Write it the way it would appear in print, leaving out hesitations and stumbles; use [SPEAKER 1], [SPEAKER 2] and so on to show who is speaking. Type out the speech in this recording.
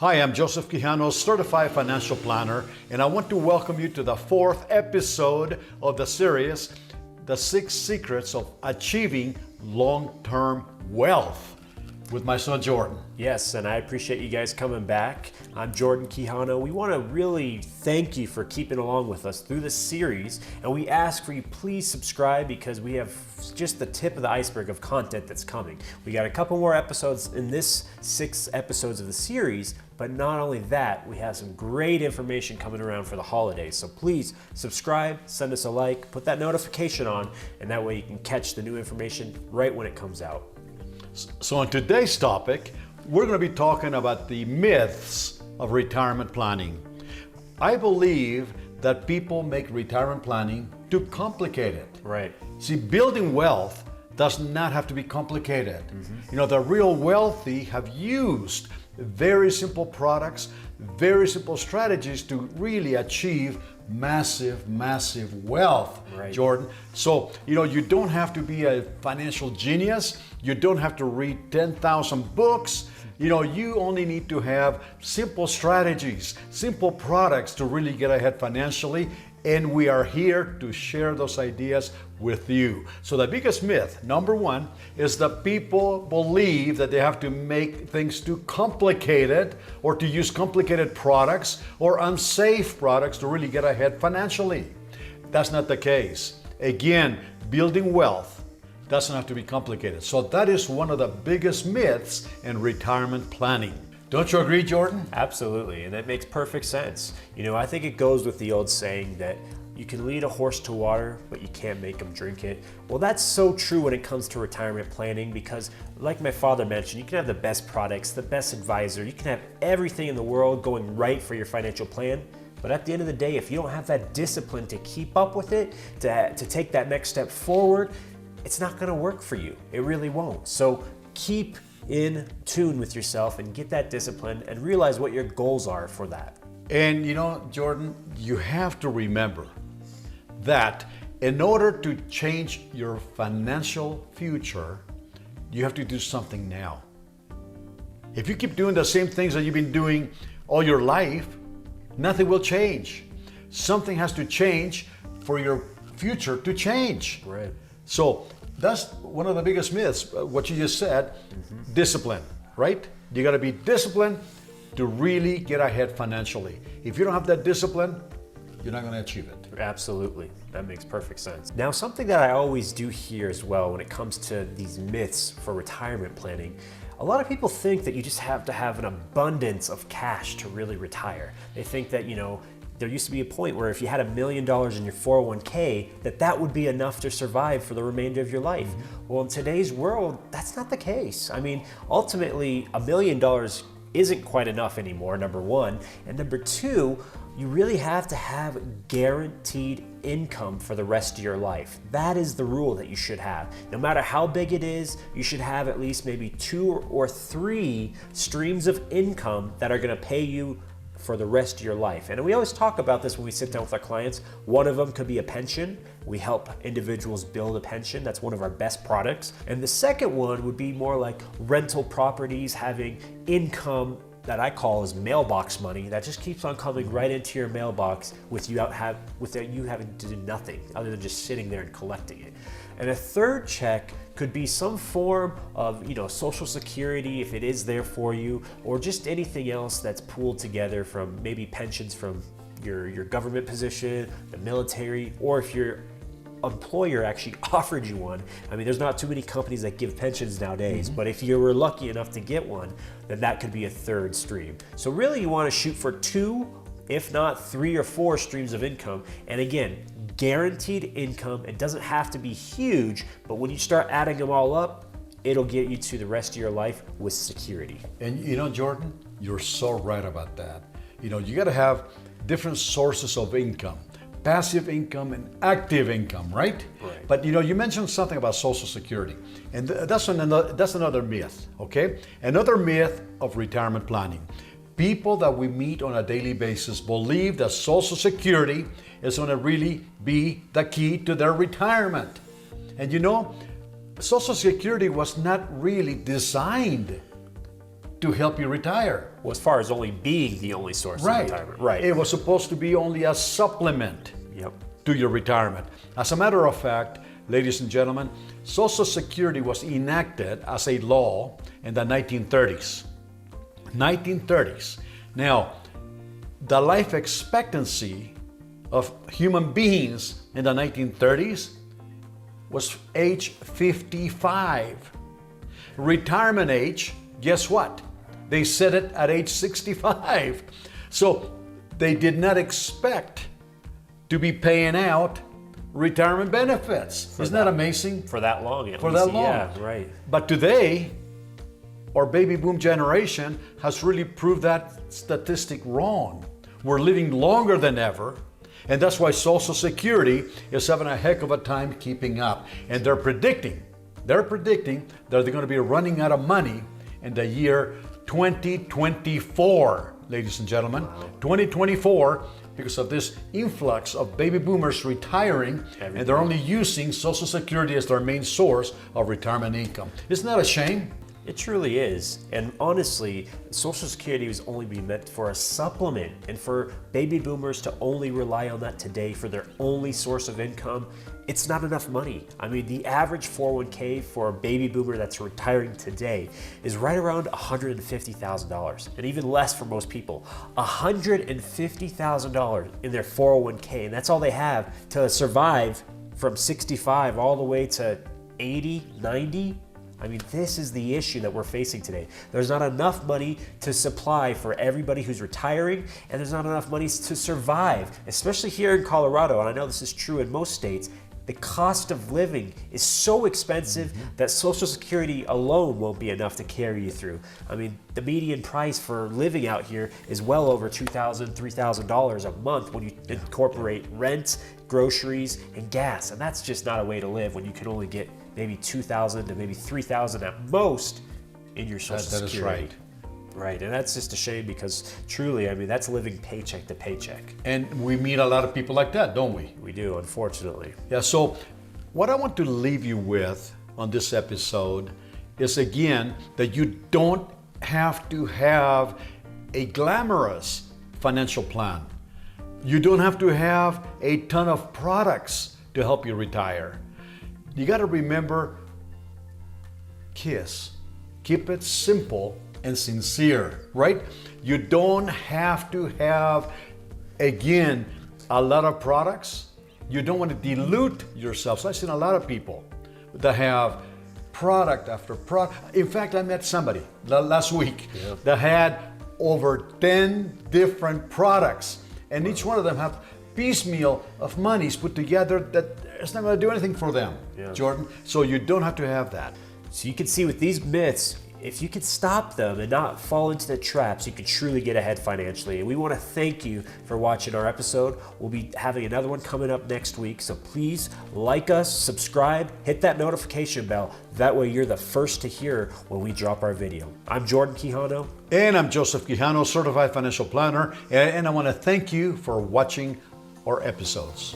[SPEAKER 1] Hi, I'm Joseph Quijano, Certified Financial Planner, and I want to welcome you to the fourth episode of the series, The 6 Secrets of Achieving Long-Term Wealth, with my son Jordan.
[SPEAKER 2] Yes, and I appreciate you guys coming back. I'm Jordan Quijano. We want to really thank you for keeping along with us through this series, and we ask for you please subscribe because we have just the tip of the iceberg of content that's coming. We got a couple more episodes in this 6 episodes of the series, but not only that, we have some great information coming around for the holidays. So please subscribe, send us a like, put that notification on, and that way you can catch the new information right when it comes out.
[SPEAKER 1] So on today's topic, we're going to be talking about the myths of retirement planning. I believe that people make retirement planning too complicated.
[SPEAKER 2] Right.
[SPEAKER 1] See, building wealth does not have to be complicated. You know, the real wealthy have used very simple products, very simple strategies to really achieve massive wealth,
[SPEAKER 2] Right.
[SPEAKER 1] Jordan. So, you know, you don't have to be a financial genius. You don't have to read 10,000 books. You know, you only need to have simple strategies, simple products to really get ahead financially. And we are here to share those ideas with you. So the biggest myth, number one, is that people believe that they have to make things too complicated or to use complicated products or unsafe products to really get ahead financially. That's not the case. Again, building wealth doesn't have to be complicated. So that is one of the biggest myths in retirement planning. Don't you agree, Jordan?
[SPEAKER 2] Absolutely, and that makes perfect sense. You know, I think it goes with the old saying that you can lead a horse to water, but you can't make him drink it. Well, that's so true when it comes to retirement planning because, like my father mentioned, you can have the best products, the best advisor, you can have everything in the world going right for your financial plan. But at the end of the day, if you don't have that discipline to keep up with it, to take that next step forward, it's not gonna work for you. It really won't. So keep in tune with yourself and get that discipline and realize what your goals are for that.
[SPEAKER 1] And you know, Jordan, you have to remember that in order to change your financial future, you have to do something now. If you keep doing the same things that you've been doing all your life, nothing will change. Something has to change for your future to change.
[SPEAKER 2] Right.
[SPEAKER 1] So that's one of the biggest myths, what you just said, discipline, right? You gotta be disciplined to really get ahead financially. If you don't have that discipline, you're not gonna achieve it.
[SPEAKER 2] Absolutely, that makes perfect sense. Now, something that I always do hear as well when it comes to these myths for retirement planning, a lot of people think that you just have to have an abundance of cash to really retire. They think that, you know, there used to be a point where if you had $1 million in your 401k, that would be enough to survive for the remainder of your life. Well, in today's world, that's not the case. I mean, ultimately, $1 million isn't quite enough anymore, number one. And number two, you really have to have guaranteed income for the rest of your life. That is the rule that you should have. No matter how big it is, you should have at least maybe 2 or 3 streams of income that are gonna pay you for the rest of your life. And we always talk about this when we sit down with our clients. One of them could be a pension. We help individuals build a pension. That's one of our best products. And the second one would be more like rental properties, having income that I call as mailbox money that just keeps on coming right into your mailbox without you having to do nothing other than just sitting there and collecting it. And a third check could be some form of, you know, Social Security if it is there for you, or just anything else that's pooled together from maybe pensions from your government position, the military, or if your employer actually offered you one. I mean, there's not too many companies that give pensions nowadays, but if you were lucky enough to get one, then that could be a third stream. So really you want to shoot for 2, if not 3 or 4 streams of income. And again, guaranteed income. It doesn't have to be huge, but when you start adding them all up, it'll get you to the rest of your life with security.
[SPEAKER 1] And you know, Jordan, you're so right about that. You know, you gotta have different sources of income, passive income and active income, right?
[SPEAKER 2] Right.
[SPEAKER 1] But you know, you mentioned something about Social Security, and that's another myth, okay? Another myth of retirement planning. People that we meet on a daily basis believe that Social Security is going to really be the key to their retirement. And you know, Social Security was not really designed to help you retire.
[SPEAKER 2] Well, as far as only being the only source of retirement. Right.
[SPEAKER 1] It was supposed to be only a supplement
[SPEAKER 2] Yep.
[SPEAKER 1] to your retirement. As a matter of fact, ladies and gentlemen, Social Security was enacted as a law in the 1930s. 1930s. Now, the life expectancy of human beings in the 1930s was age 55. Retirement age, guess what? They set it at age 65. So they did not expect to be paying out retirement benefits. Isn't that amazing?
[SPEAKER 2] For that long, at
[SPEAKER 1] For
[SPEAKER 2] least.
[SPEAKER 1] that long.
[SPEAKER 2] Yeah, right.
[SPEAKER 1] But today, our baby boom generation has really proved that statistic wrong. We're living longer than ever, and that's why Social Security is having a heck of a time keeping up. And they're predicting that they're going to be running out of money in the year 2024, ladies and gentlemen. 2024, because of this influx of baby boomers retiring, and they're only using Social Security as their main source of retirement income. Isn't that a shame?
[SPEAKER 2] It truly is. And honestly, Social Security was only being meant for a supplement, and for baby boomers to only rely on that today for their only source of income, it's not enough money. I mean, the average 401k for a baby boomer that's retiring today is right around $150,000, and even less for most people. $150,000 in their 401k, and that's all they have to survive from 65 all the way to 80, 90. I mean, this is the issue that we're facing today. There's not enough money to supply for everybody who's retiring, and there's not enough money to survive, especially here in Colorado, and I know this is true in most states. The cost of living is so expensive that Social Security alone won't be enough to carry you through. I mean, the median price for living out here is well over $2,000, $3,000 a month when you incorporate rent, groceries, and gas. And that's just not a way to live when you can only get maybe $2,000 to maybe $3,000 at most in your Social Security.
[SPEAKER 1] That is right.
[SPEAKER 2] Right, and that's just a shame because truly, I mean, that's living paycheck to paycheck.
[SPEAKER 1] And we meet a lot of people like that, don't we?
[SPEAKER 2] We do, unfortunately.
[SPEAKER 1] Yeah, so what I want to leave you with on this episode is again that you don't have to have a glamorous financial plan. You don't have to have a ton of products to help you retire. You got to remember KISS. Keep it simple and sincere, right? You don't have to have, again, a lot of products. You don't want to dilute yourself. So I've seen a lot of people that have product after product. In fact, I met somebody last week that had over 10 different products, and each one of them have piecemeal of monies put together that it's not going to do anything for them, Jordan. So you don't have to have that.
[SPEAKER 2] So you can see with these myths, if you could stop them and not fall into the traps, you could truly get ahead financially. And we want to thank you for watching our episode. We'll be having another one coming up next week. So please like us, subscribe, hit that notification bell. That way you're the first to hear when we drop our video. I'm Jordan Quijano.
[SPEAKER 1] And I'm Joseph Quijano, Certified Financial Planner. And I want to thank you for watching our episodes.